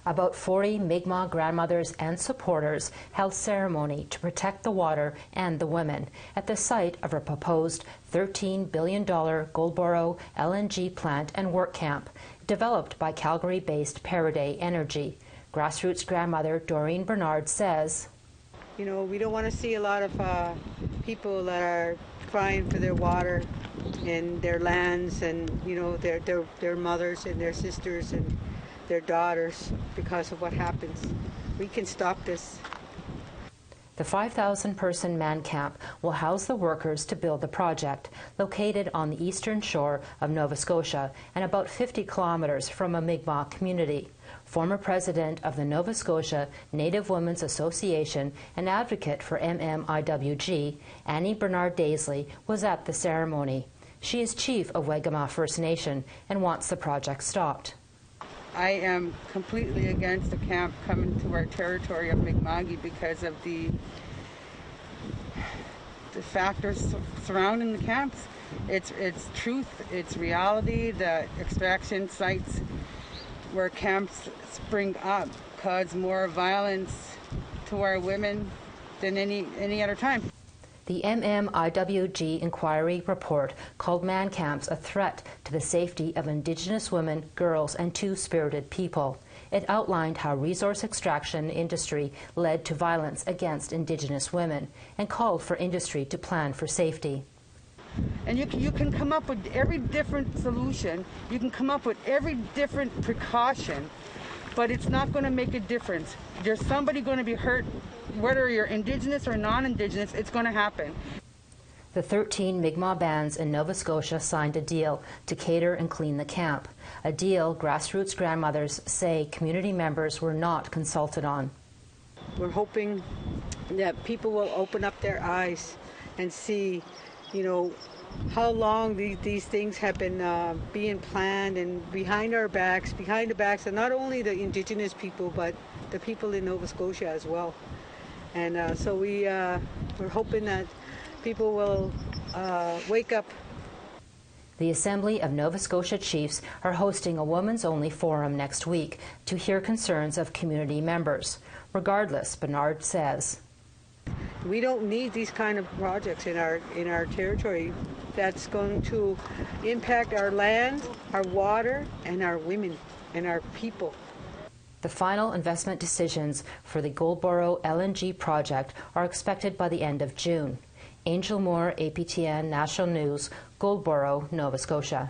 About 40 Mi'kmaq grandmothers and supporters held ceremony to protect the water and the women at the site of a proposed $13 billion Goldboro LNG plant and work camp developed by Calgary-based Pieridae Energy. Grassroots grandmother Dorene Bernard says, "You know, we don't want to see a lot of people that are crying for their water and their lands and, you know, their mothers and their sisters and their daughters because of what happens. We can stop this." The 5,000-person man camp will house the workers to build the project, located on the eastern shore of Nova Scotia and about 50 kilometers from a Mi'kmaq community. Former president of the Nova Scotia Native Women's Association and advocate for MMIWG, Bernard-Daisley, was at the ceremony. She is chief of Wagimaa First Nation and wants the project stopped. I am completely against the camp coming to our territory of Mi'kma'ki because of the factors surrounding the camps. It's truth, it's reality. The extraction sites where camps spring up cause more violence to our women than any other time. The MMIWG inquiry report called man camps a threat to the safety of Indigenous women, girls, and two-spirited people. It outlined how resource extraction industry led to violence against Indigenous women and called for industry to plan for safety. And you can come up with every different solution, you can come up with every different precaution, but it's not going to make a difference. There's somebody going to be hurt. Whether you're Indigenous or non-Indigenous, it's going to happen. The 13 Mi'kmaq bands in Nova Scotia signed a deal to cater and clean the camp, a deal grassroots grandmothers say community members were not consulted on. We're hoping that people will open up their eyes and see, you know, how long these things have been being planned and behind our backs, behind the backs of not only the Indigenous people, but the people in Nova Scotia as well. And so we're hoping that people will wake up. The Assembly of Nova Scotia Chiefs are hosting a women's-only forum next week to hear concerns of community members. Regardless, Bernard says, we don't need these kind of projects in our territory that's going to impact our land, our water, and our women and our people. The final investment decisions for the Goldboro LNG project are expected by the end of June. Angel Moore, APTN National News, Goldboro, Nova Scotia.